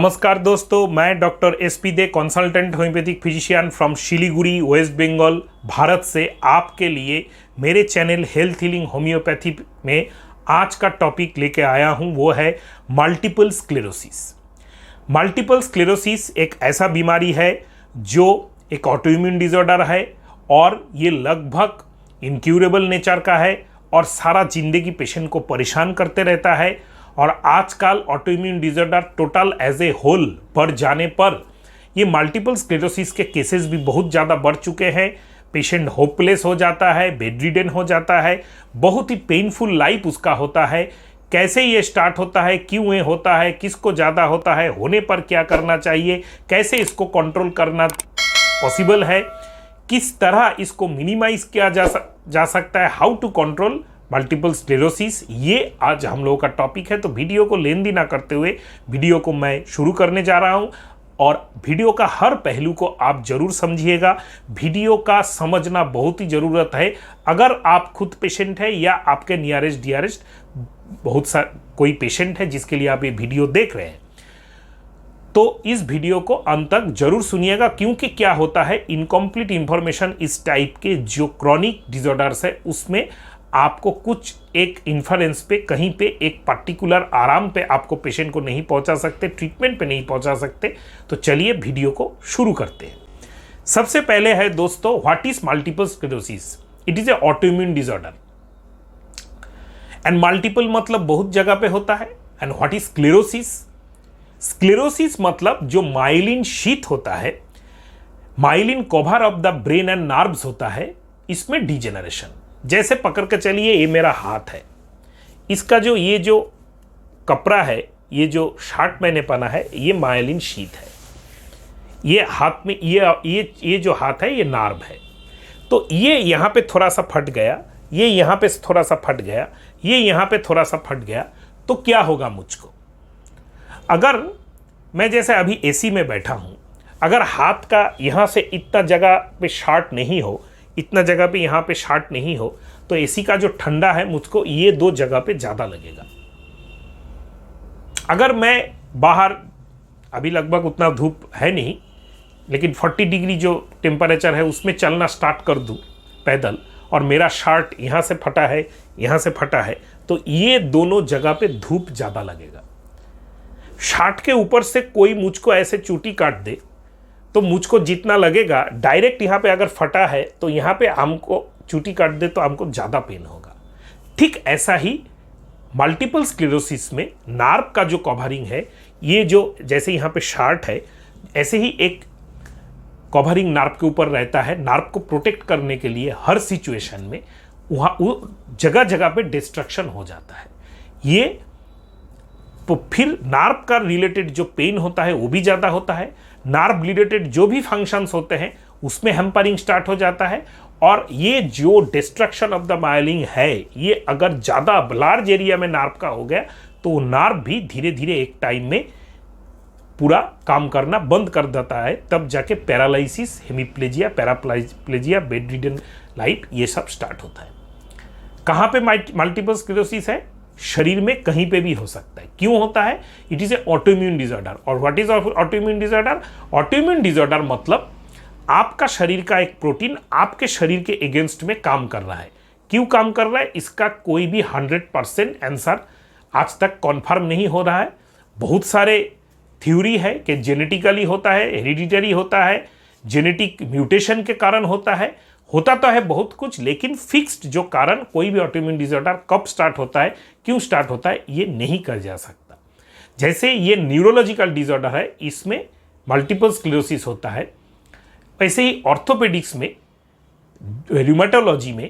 नमस्कार दोस्तों, मैं doctor SP Dey, consultant homoeopathic physician from Siliguri, West Bengal, Bharat से आपके लिए मेरे चैनल हेल्थ हीलिंग होम्योपैथी में आज का टॉपिक लेके आया हूं। वो है मल्टीपल स्क्लेरोसिस। मल्टीपल स्क्लेरोसिस एक ऐसा बीमारी है जो एक ऑटोइम्यून डिसऑर्डर है और ये लगभग इनक्यूरेबल नेचर का है और सारा जिंदगी पेशेंट को परेशान करते रहता है। और आजकल autoimmune disorder total as a whole बढ़ जाने पर ये मल्टीपल स्क्लेरोसिस के केसेस भी बहुत ज़्यादा बढ़ चुके हैं। पेशेंट होपलेस हो जाता है, बेडरिडन हो जाता है, बहुत ही पेनफुल लाइफ उसका होता है। कैसे ये स्टार्ट होता है, क्यों ये होता है, किसको ज़्यादा होता है, होने पर क्या करना चाहिए, कैसे इसको कंट्रोल करना पॉसिबल है, किस तरह इसको मिनिमाइज किया जा सकता है, how to control multiple sclerosis, ये आज हम लोगों का टॉपिक है। तो वीडियो को लेंदी ना करते हुए वीडियो को मैं शुरू करने जा रहा हूं और वीडियो का हर पहलू को आप जरूर समझिएगा। वीडियो का समझना बहुत ही ज़रूरत है। अगर आप खुद पेशेंट है या आपके नियरेस्ट डियरेस्ट बहुत सा कोई पेशेंट है जिसके लिए आप ये वीडियो देख रहे हैं, तो इस वीडियो को अंत तक जरूर सुनिएगा, क्योंकि क्या होता है, इनकम्प्लीट इंफॉर्मेशन इस टाइप के जो क्रॉनिक डिसऑर्डर्स है उसमें आपको कुछ एक इन्फ्रेंस पे कहीं पे एक पर्टिकुलर आराम पे आपको पेशेंट को नहीं पहुंचा सकते, ट्रीटमेंट पे नहीं पहुंचा सकते। तो चलिए वीडियो को शुरू करते हैं। सबसे पहले है दोस्तों, what is multiple sclerosis? It is a autoimmune disorder and multiple मतलब बहुत जगह पे होता है। And what is sclerosis? Sclerosis मतलब जो माइलिन शीथ होता है, myelin cover of the brain and nerves होता है, इसमें डिजेनरेशन। जैसे पकड़ के चलिए, ये मेरा हाथ है, इसका जो ये जो कपड़ा है, ये जो शर्ट मैंने पहना है, ये माइलिन शीथ है। ये हाथ में ये जो हाथ है ये नार्व है। तो ये यहाँ पे थोड़ा सा फट गया, ये यहाँ पे थोड़ा सा फट गया, ये यहाँ पे थोड़ा सा फट गया, तो क्या होगा मुझको? अगर मैं जैसे अभी एसी में बैठा हूँ, अगर हाथ का यहाँ से इतना जगह पे शॉर्ट नहीं हो, इतना जगह पे यहाँ पे शॉर्ट नहीं हो, तो एसी का जो ठंडा है मुझको ये दो जगह पे ज़्यादा लगेगा। अगर मैं बाहर, अभी लगभग उतना धूप है नहीं, लेकिन 40 डिग्री जो टेम्परेचर है उसमें चलना स्टार्ट कर दूँ पैदल, और मेरा शर्ट यहाँ से फटा है, यहाँ से फटा है, तो ये दोनों जगह पे धूप ज़्यादा लगेगा। शर्ट के ऊपर से कोई मुझको ऐसे चूटी काट दे तो मुझको जितना लगेगा, डायरेक्ट यहाँ पे अगर फटा है तो यहाँ पे हमको चूटी काट दे तो हमको ज़्यादा पेन होगा। ठीक ऐसा ही मल्टीपल स्क्लेरोसिस में नार्व का जो कवरिंग है, ये जो जैसे यहाँ पे शार्ट है, ऐसे ही एक कवरिंग नार्व के ऊपर रहता है। नार्व को प्रोटेक्ट करने के लिए हर सिचुएशन में वहाँ जगह जगह पे डिस्ट्रक्शन हो जाता है। ये तो फिर नार्व का रिलेटेड जो पेन होता है वो भी ज़्यादा होता है। नार्व रिलेटेड जो भी फंक्शंस होते हैं उसमें हैम्परिंग स्टार्ट हो जाता है। और ये जो डिस्ट्रक्शन ऑफ द माइलिन है, ये अगर ज़्यादा लार्ज एरिया में नार्व का हो गया तो नार्व भी धीरे धीरे एक टाइम में पूरा काम करना बंद कर देता है। तब जाके paralysis, hemiplegia, paraplegia, bedridden life, ये सब स्टार्ट होता है। कहाँ पे मल्टीपल स्क्लेरोसिस है? शरीर में कहीं पे भी हो सकता है। क्यों होता है? It is a autoimmune disorder. और what is autoimmune disorder? Autoimmune disorder मतलब आपका शरीर का एक प्रोटीन आपके शरीर के अगेंस्ट में काम कर रहा है। क्यों काम कर रहा है, इसका कोई भी 100% आंसर आज तक कॉन्फर्म नहीं हो रहा है। बहुत सारे थ्योरी है कि जेनेटिकली होता है, हेरिडिटरी होता है, जेनेटिक म्यूटेशन के कारण होता है तो है बहुत कुछ, लेकिन फिक्स्ड जो कारण कोई भी ऑटोइम्यून डिसऑर्डर कब स्टार्ट होता है, क्यों स्टार्ट होता है, ये नहीं कर जा सकता। जैसे ये न्यूरोलॉजिकल डिसऑर्डर है, इसमें मल्टीपल स्क्लेरोसिस होता है। वैसे ही ऑर्थोपेडिक्स में, र्यूमेटोलॉजी में,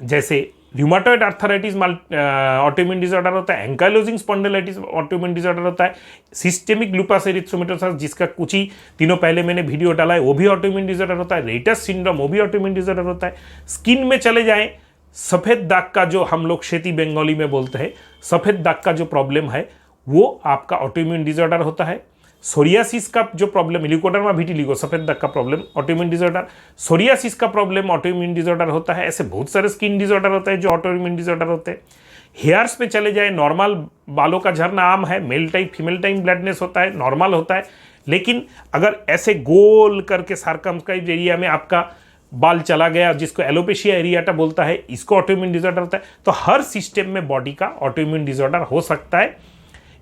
जैसे र्यूमेटॉइड आर्थराइटिस ऑटोइम्यून डिसऑर्डर होता है, एंकाइलोजिंग स्पॉन्डिलाइटिस ऑटोइम्यून डिसऑर्डर होता है, सिस्टेमिक लूपस एरिथ्रोमेटोसिस जिसका कुछ ही दिनों पहले मैंने वीडियो डाला है, वो भी ऑटोइम्यून डिसऑर्डर होता है, रेटस सिंड्रोम वो भी ऑटोइम्यून डिसऑर्डर होता है। स्किन में चले जाएं, सफ़ेद दाग का जो हम लोग क्षेती बंगाली में बोलते हैं, सफ़ेद दाग का जो प्रॉब्लम है वो आपका ऑटोइम्यून डिसऑर्डर होता है। सोरियासिस का जो प्रॉब्लम, ल्यूकोडर्मा विटिलिगो, सफेद दाग का प्रॉब्लम ऑटोइम्यून डिसऑर्डर, सोरियासिस का प्रॉब्लम ऑटोइम्यून डिसऑर्डर होता है। ऐसे बहुत सारे स्किन डिसऑर्डर होता है जो ऑटोइम्यून डिसऑर्डर होते हैं। हेयर्स पे चले जाए, नॉर्मल बालों का झरना आम है, male type female type baldness होता है, नॉर्मल होता है। लेकिन अगर ऐसे गोल करके सार्कमस्क्राइब एरिया में आपका बाल चला गया, जिसको एलोपेशिया एरियाटा बोलता है, इसको ऑटोइम्यून डिसऑर्डर होता है। तो हर सिस्टम में बॉडी का ऑटोइम्यून डिसऑर्डर हो सकता है।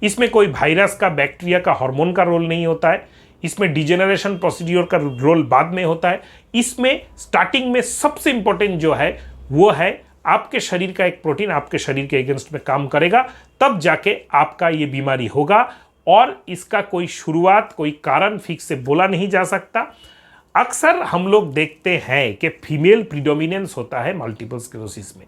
इसमें कोई वायरस का, बैक्टीरिया का, हार्मोन का रोल नहीं होता है। इसमें डिजेनरेशन प्रोसीड्यूर का रोल बाद में होता है। इसमें स्टार्टिंग में सबसे इंपॉर्टेंट जो है वो है आपके शरीर का एक प्रोटीन आपके शरीर के अगेंस्ट में काम करेगा, तब जाके आपका ये बीमारी होगा। और इसका कोई शुरुआत, कोई कारण फिक्स से बोला नहीं जा सकता। अक्सर हम लोग देखते हैं कि फीमेल प्रीडोमिनेंस होता है मल्टीपल स्क्लेरोसिस में।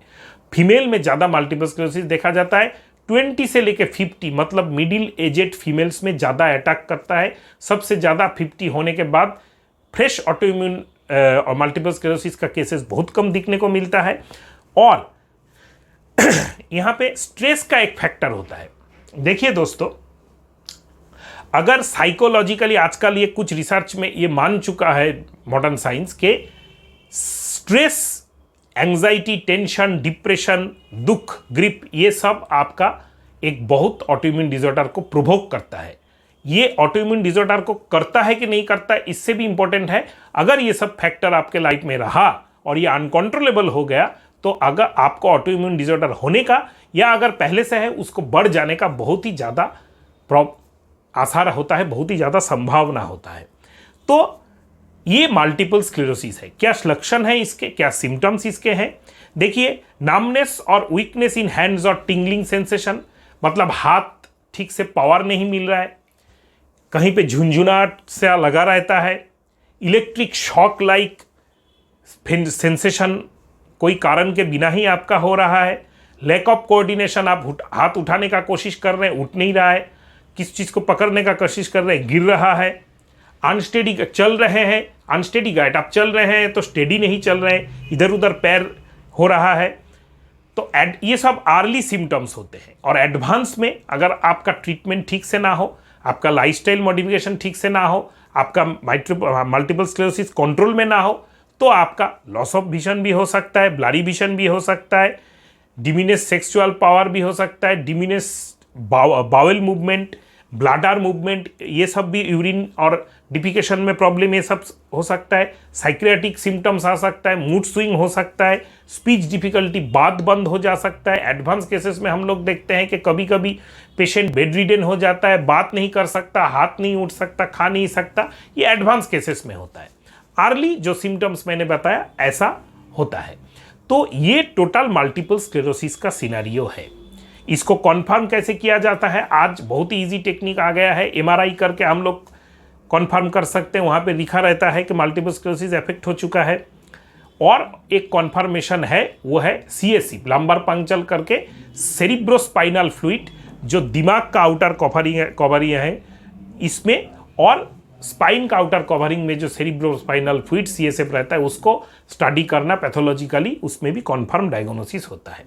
फीमेल में ज़्यादा मल्टीपल स्क्लेरोसिस देखा जाता है। 20 से लेकर 50 मतलब मिडिल एजेड फीमेल्स में ज़्यादा अटैक करता है। सबसे ज़्यादा 50 होने के बाद फ्रेश ऑटोइम्यून और मल्टीपल स्क्लेरोसिस का केसेस बहुत कम दिखने को मिलता है। और यहाँ पे स्ट्रेस का एक फैक्टर होता है। देखिए दोस्तों, अगर साइकोलॉजिकली आजकल ये कुछ रिसर्च में ये मान चुका है मॉडर्न साइंस के स्ट्रेस, एंजाइटी, टेंशन, डिप्रेशन, दुख, ग्रिप, ये सब आपका एक बहुत ऑटोइम्यून डिसऑर्डर को प्रोवोक करता है। ये ऑटोइम्यून डिसऑर्डर को करता है कि नहीं करता है, इससे भी इंपॉर्टेंट है अगर ये सब फैक्टर आपके लाइफ में रहा और ये अनकंट्रोलेबल हो गया, तो अगर आपको ऑटोइम्यून डिसऑर्डर होने का या अगर पहले से है उसको बढ़ जाने का बहुत ही ज़्यादा आसार होता है, बहुत ही ज़्यादा संभावना होता है। तो ये मल्टीपल स्क्लेरोसिस है। क्या लक्षण है इसके, क्या सिम्टम्स इसके हैं? देखिए, नामनेस और वीकनेस इन हैंड्स और टिंगलिंग सेंसेशन, मतलब हाथ ठीक से पावर नहीं मिल रहा है, कहीं पे झुंझुनाहट सा लगा रहता है, इलेक्ट्रिक शॉक लाइक सेंसेशन कोई कारण के बिना ही आपका हो रहा है, लैक ऑफ कोऑर्डिनेशन, आप हाथ उठाने का कोशिश कर रहे हैं, उठ नहीं रहा है, किस चीज़ को पकड़ने का कोशिश कर रहे हैं, गिर रहा है, अनस्टेडी चल रहे हैं, अनस्टेडी गाइड, आप चल रहे हैं तो स्टेडी नहीं चल रहे हैं, इधर उधर पैर हो रहा है। तो ये सब अर्ली सिम्टम्स होते हैं। और एडवांस में अगर आपका ट्रीटमेंट ठीक से ना हो, आपका लाइफस्टाइल मॉडिफिकेशन ठीक से ना हो, आपका मल्टीपल स्क्लेरोसिस कंट्रोल में ना हो, तो आपका लॉस ऑफ विजन भी हो सकता है, ब्लरी विजन भी हो सकता है, डिमिनिश सेक्सुअल पावर भी हो सकता है, diminish bowel movement, bladder movement, ये सब भी, यूरिन और डिफिकेशन में प्रॉब्लम, ये सब हो सकता है। साइक्रियाटिक सिम्टम्स आ सकता है, मूड स्विंग हो सकता है, स्पीच डिफिकल्टी, बात बंद हो जा सकता है। एडवांस केसेस में हम लोग देखते हैं कि कभी कभी पेशेंट बेड रिडन हो जाता है, बात नहीं कर सकता, हाथ नहीं उठ सकता, खा नहीं सकता। ये एडवांस केसेस में होता है। अर्ली जो सिम्टम्स मैंने बताया ऐसा होता है। तो ये टोटल मल्टीपल स्क्लेरोसिस का सिनेरियो है। इसको कॉन्फर्म कैसे किया जाता है? आज बहुत ही ईजी टेक्निक आ गया है। एमआरआई करके हम लोग कॉन्फर्म कर सकते हैं, वहाँ पे लिखा रहता है कि मल्टीपल स्क्लेरोसिस इफेक्ट हो चुका है। और एक कॉन्फर्मेशन है, वो है सीएससी, लंबर पंक्चर करके सेरिब्रोस्पाइनल फ्लूइड, जो दिमाग का आउटर कवरिंग है इसमें, और स्पाइन का आउटर कवरिंग में जो सेरिब्रोस्पाइनल फ्लूइड सीएसएफ रहता है, उसको स्टडी करना पैथोलॉजिकली, उसमें भी कॉन्फर्म डायग्नोसिस होता है।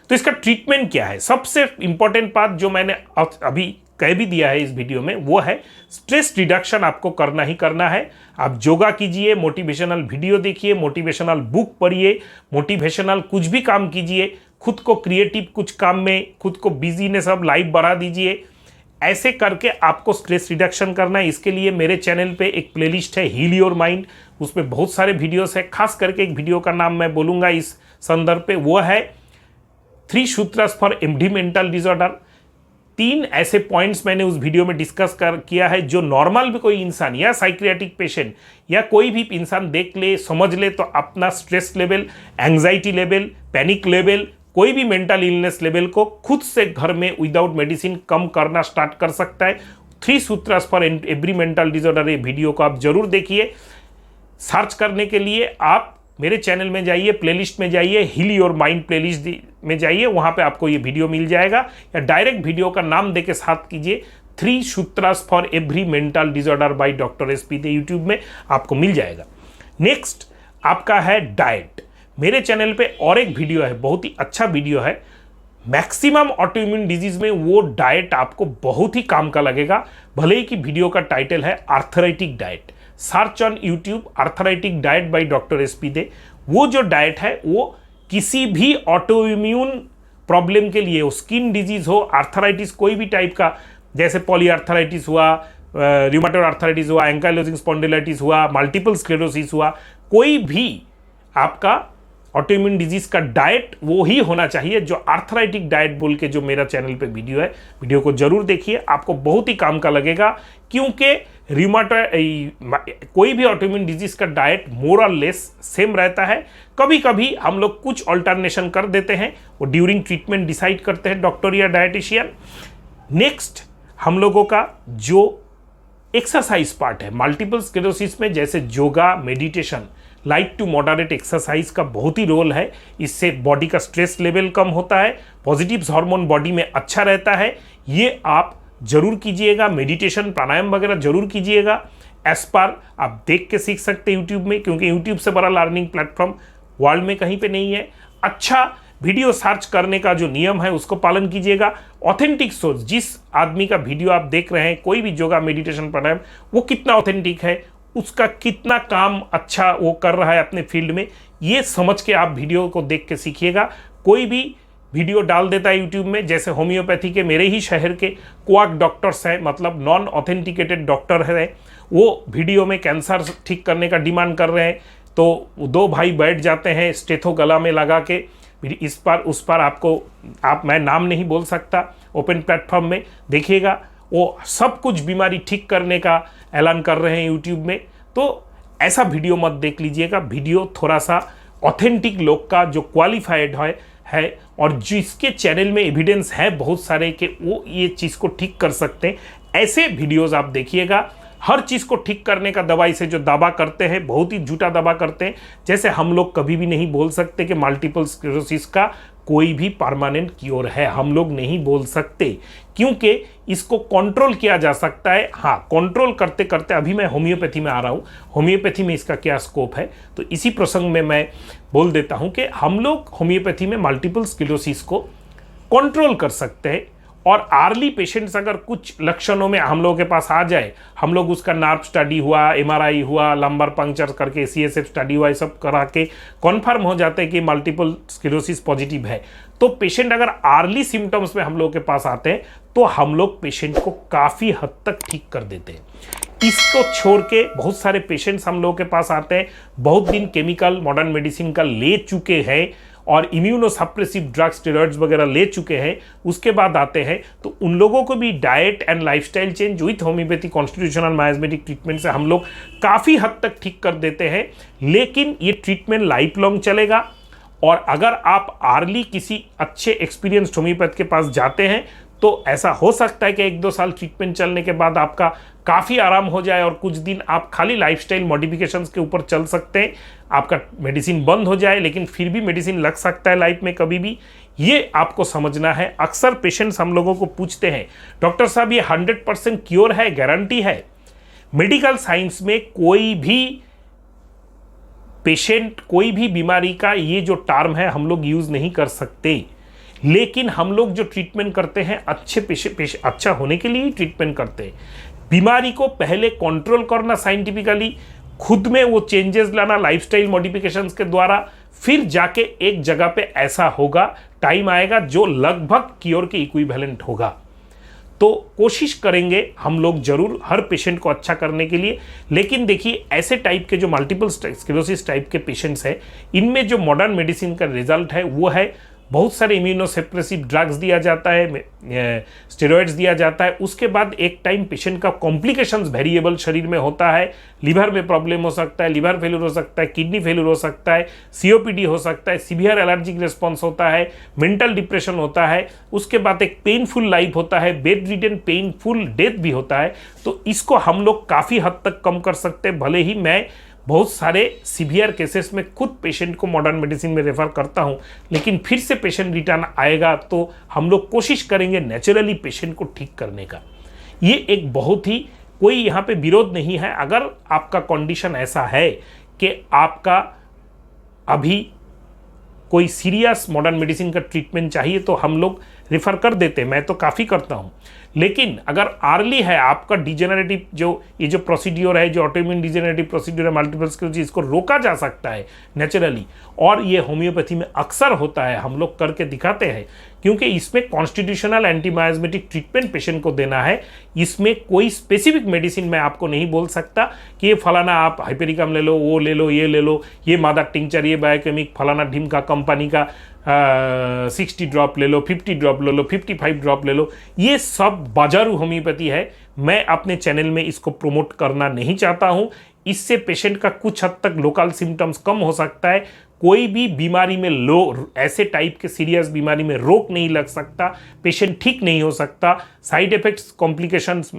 तो इसका ट्रीटमेंट क्या है? सबसे इंपॉर्टेंट बात जो मैंने अभी कह भी दिया है इस वीडियो में, वो है स्ट्रेस रिडक्शन आपको करना ही करना है। आप योगा कीजिए, मोटिवेशनल वीडियो देखिए, मोटिवेशनल बुक पढ़िए, मोटिवेशनल कुछ भी काम कीजिए, खुद को क्रिएटिव कुछ काम में, खुद को बिजीनेस अब लाइफ बढ़ा दीजिए। ऐसे करके आपको स्ट्रेस रिडक्शन करना है। इसके लिए मेरे चैनल पे एक प्लेलिस्ट है, हील योर माइंड, उसमें बहुत सारे वीडियोस है। खास करके एक वीडियो का नाम मैं बोलूँगा इस संदर्भ पे, वो है 3 सूत्रस फॉर एमडी मेंटल डिसऑर्डर। 3 ऐसे पॉइंट्स मैंने उस वीडियो में डिस्कस किया है, जो नॉर्मल भी कोई इंसान या साइक्रियाटिक पेशेंट या कोई भी इंसान देख ले, समझ ले, तो अपना stress level, anxiety level, panic level, कोई भी मेंटल इलनेस लेवल को खुद से घर में विदाउट मेडिसिन कम करना स्टार्ट कर सकता है। 3 सूत्रस फॉर एवरी मेंटल डिसऑर्डर, ये वीडियो को आप जरूर देखिए। सर्च करने के लिए आप मेरे चैनल में जाइए, प्लेलिस्ट में जाइए, हील योर माइंड प्लेलिस्ट में जाइए, वहाँ पे आपको ये वीडियो मिल जाएगा। या डायरेक्ट वीडियो का नाम देके साथ कीजिए, 3 सूत्रस for every mental disorder by doctor SP Dey, YouTube में आपको मिल जाएगा। नेक्स्ट आपका है डाइट। मेरे चैनल पे और एक वीडियो है, बहुत ही अच्छा वीडियो है, मैक्सिमम ऑटोइम्यून डिजीज में वो डाइट आपको बहुत ही काम का लगेगा। भले ही कि वीडियो का टाइटल है arthritic diet. Search on YouTube arthritic diet by doctor SP Dey. वो जो डाइट है वो किसी भी ऑटोइम्यून प्रॉब्लम के लिए हो, स्किन डिजीज हो, आर्थराइटिस कोई भी टाइप का, जैसे पॉलीआर्थराइटिस हुआ, रूमेटॉइड आर्थराइटिस हुआ, एंकाइलोजिंग स्पॉन्डिलाइटिस हुआ, मल्टीपल स्क्लेरोसिस हुआ, कोई भी आपका ऑटोइम्यून डिजीज का डाइट वो ही होना चाहिए जो आर्थराइटिक डाइट बोल के जो मेरा चैनल पे वीडियो है, वीडियो को जरूर देखिए, आपको बहुत ही काम का लगेगा। क्योंकि रूमेटॉइड कोई भी ऑटोइम्यून डिजीज का डाइट मोर और लेस सेम रहता है। कभी कभी हम लोग कुछ ऑल्टरनेशन कर देते हैं, वो ड्यूरिंग ट्रीटमेंट डिसाइड करते हैं डॉक्टर या डायटिशियन। नेक्स्ट हम लोगों का जो एक्सरसाइज पार्ट है मल्टीपल स्क्लेरोसिस में, जैसे yoga, meditation, light to moderate exercise का बहुत ही रोल है। इससे बॉडी का स्ट्रेस लेवल कम होता है, पॉजिटिव हार्मोन बॉडी में अच्छा रहता है, ये आप जरूर कीजिएगा। मेडिटेशन, प्राणायाम वगैरह जरूर कीजिएगा। एस्पार आप देख के सीख सकते हैं यूट्यूब में, क्योंकि यूट्यूब से बड़ा लर्निंग प्लेटफॉर्म वर्ल्ड में कहीं पे नहीं है। अच्छा वीडियो सर्च करने का जो नियम है उसको पालन कीजिएगा। ऑथेंटिक सोर्स, जिस आदमी का वीडियो आप देख रहे हैं, कोई भी योगा, मेडिटेशन, प्राणायाम, वो कितना ऑथेंटिक है, उसका कितना काम अच्छा वो कर रहा है अपने फील्ड में, ये समझ के आप वीडियो को देख के सीखिएगा। कोई भी वीडियो डाल देता है यूट्यूब में, जैसे होम्योपैथी के मेरे ही शहर के क्वाक डॉक्टर्स हैं, मतलब नॉन ऑथेंटिकेटेड डॉक्टर हैं, वो वीडियो में कैंसर ठीक करने का डिमांड कर रहे हैं, तो दो भाई बैठ जाते हैं स्टेथो गला में लगा के, इस पार उस पार, आपको मैं नाम नहीं बोल सकता, ओपन प्लेटफॉर्म में देखिएगा, वो सब कुछ बीमारी ठीक करने का ऐलान कर रहे हैं यूट्यूब में। तो ऐसा वीडियो मत देख लीजिएगा। वीडियो थोड़ा सा ऑथेंटिक लोग का जो क्वालिफाइड है और जिसके चैनल में एविडेंस है बहुत सारे कि वो ये चीज़ को ठीक कर सकते हैं, ऐसे वीडियोज़ आप देखिएगा। हर चीज़ को ठीक करने का दवाई से जो दावा करते हैं, बहुत ही झूठा दावा करते हैं। जैसे हम लोग कभी भी नहीं बोल सकते कि मल्टीपल स्क्लेरोसिस का कोई भी परमानेंट क्योर है, हम लोग नहीं बोल सकते, क्योंकि इसको कंट्रोल किया जा सकता है। हाँ, कंट्रोल करते करते अभी मैं होम्योपैथी में आ रहा हूँ, होम्योपैथी में इसका क्या स्कोप है, तो इसी प्रसंग में मैं बोल देता हूँ कि हम लोग होम्योपैथी में मल्टीपल स्क्लेरोसिस को कंट्रोल कर सकते हैं। और आर्ली पेशेंट्स अगर कुछ लक्षणों में हम लोगों के पास आ जाए, हम लोग उसका नार्व स्टडी हुआ, एमआरआई हुआ, लंबर पंक्चर करके सीएसएफ स्टडी हुआ, ये सब करा के कन्फर्म हो जाते हैं कि मल्टीपल स्क्लेरोसिस पॉजिटिव है, तो पेशेंट अगर आर्ली सिम्टम्स में हम लोग के पास आते हैं तो हम लोग पेशेंट को काफ़ी हद तक ठीक कर देते हैं। इसको छोड़ के बहुत सारे पेशेंट्स हम लोगों के पास आते हैं, बहुत दिन केमिकल मॉडर्न मेडिसिन का ले चुके हैं और इम्यूनोसप्रेसिव ड्रग्स, स्टेरॉइड्स वगैरह ले चुके हैं, उसके बाद आते हैं, तो उन लोगों को भी diet and lifestyle change with homeopathy constitutional miasmatic treatment से हम लोग काफ़ी हद तक ठीक कर देते हैं। लेकिन ये ट्रीटमेंट लाइफ लॉन्ग चलेगा, और अगर आप आर्ली किसी अच्छे एक्सपीरियंस्ड होम्योपैथ के पास जाते हैं तो ऐसा हो सकता है कि 1-2 साल ट्रीटमेंट चलने के बाद आपका काफ़ी आराम हो जाए और कुछ दिन आप खाली लाइफस्टाइल मॉडिफिकेशंस के ऊपर चल सकते हैं, आपका मेडिसिन बंद हो जाए, लेकिन फिर भी मेडिसिन लग सकता है लाइफ में कभी भी, ये आपको समझना है। अक्सर पेशेंट्स हम लोगों को पूछते हैं, डॉक्टर साहब ये 100% क्योर है, गारंटी है? मेडिकल साइंस में कोई भी पेशेंट, कोई भी बीमारी का ये जो टर्म है हम लोग यूज़ नहीं कर सकते, लेकिन हम लोग जो ट्रीटमेंट करते हैं अच्छे अच्छा होने के लिए ही ट्रीटमेंट करते हैं। बीमारी को पहले कंट्रोल करना साइंटिफिकली, खुद में वो चेंजेस लाना लाइफस्टाइल मॉडिफिकेशंस के द्वारा, फिर जाके एक जगह पे ऐसा होगा, टाइम आएगा जो लगभग क्योर के इक्विवेलेंट होगा। तो कोशिश करेंगे हम लोग जरूर हर पेशेंट को अच्छा करने के लिए। लेकिन देखिए, ऐसे टाइप के जो मल्टीपल स्क्लेरोसिस टाइप के पेशेंट्स हैं, इनमें जो मॉडर्न मेडिसिन का रिजल्ट है वो है बहुत सारे इम्यूनोसप्रेसिव ड्रग्स दिया जाता है, स्टेरॉइड्स दिया जाता है, उसके बाद एक टाइम पेशेंट का कॉम्प्लिकेशंस वेरिएबल शरीर में होता है, लिवर में प्रॉब्लम हो सकता है, लिवर फेलियर हो सकता है, किडनी फेलियर हो सकता है, सीओपीडी हो सकता है, सीवियर एलर्जिक रिस्पॉन्स होता है, मेंटल डिप्रेशन होता है, उसके बाद एक पेनफुल लाइफ होता है, बेड रिडन पेनफुल डेथ भी होता है। तो इसको हम लोग काफ़ी हद तक कम कर सकते हैं। भले ही मैं बहुत सारे सीवियर केसेस में खुद पेशेंट को मॉडर्न मेडिसिन में रेफर करता हूं, लेकिन फिर से पेशेंट रिटर्न आएगा तो हम लोग कोशिश करेंगे नेचुरली पेशेंट को ठीक करने का। ये एक बहुत ही, कोई यहाँ पे विरोध नहीं है। अगर आपका कंडीशन ऐसा है कि आपका अभी कोई सीरियस मॉडर्न मेडिसिन का ट्रीटमेंट चाहिए तो हम लोग रेफर कर देते हैं, मैं तो काफ़ी करता हूँ। लेकिन अगर अर्ली है आपका डिजेनरेटिव ये जो प्रोसीड्यूर है, जो ऑटोइम्यून डिजेनरेटिव प्रोसीड्यूर है मल्टीपल स्क्लेरोसिस, इसको रोका जा सकता है नेचुरली। और ये होम्योपैथी में अक्सर होता है, हम लोग करके दिखाते हैं, क्योंकि इसमें कॉन्स्टिट्यूशनल एंटीमायोस्मेटिक ट्रीटमेंट पेशेंट को देना है। इसमें कोई स्पेसिफिक मेडिसिन मैं आपको नहीं बोल सकता कि ये फलाना आप हाइपेरिकम ले लो, वो ले लो, ये ले लो, ये मादा टिंचर, ये बायोकेमिक फलाना ढिमका कंपनी का 60 ड्रॉप ले लो, 50 ड्रॉप ले लो, 55 ड्रॉप ले लो। ये सब बाजारू होम्योपैथी है। मैं अपने चैनल में इसको प्रमोट करना नहीं चाहता हूँ। इससे पेशेंट का कुछ हद तक लोकल सिम्टम्स कम हो सकता है, कोई भी बीमारी में ऐसे टाइप के सीरियस बीमारी में रोक नहीं लग सकता, पेशेंट ठीक नहीं हो सकता, साइड इफेक्ट्स कॉम्प्लिकेशंस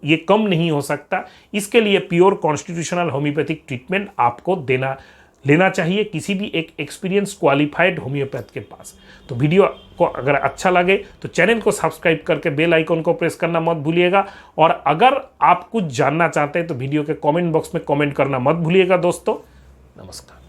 ये कम नहीं हो सकता। इसके लिए प्योर कॉन्स्टिट्यूशनल होम्योपैथिक ट्रीटमेंट आपको लेना चाहिए किसी भी एक एक्सपीरियंस क्वालिफाइड होम्योपैथ के पास। तो वीडियो को अगर अच्छा लगे तो चैनल को सब्सक्राइब करके बेल आइकन को प्रेस करना मत भूलिएगा। और अगर आप कुछ जानना चाहते हैं तो वीडियो के कमेंट बॉक्स में कमेंट करना मत भूलिएगा दोस्तों। नमस्कार।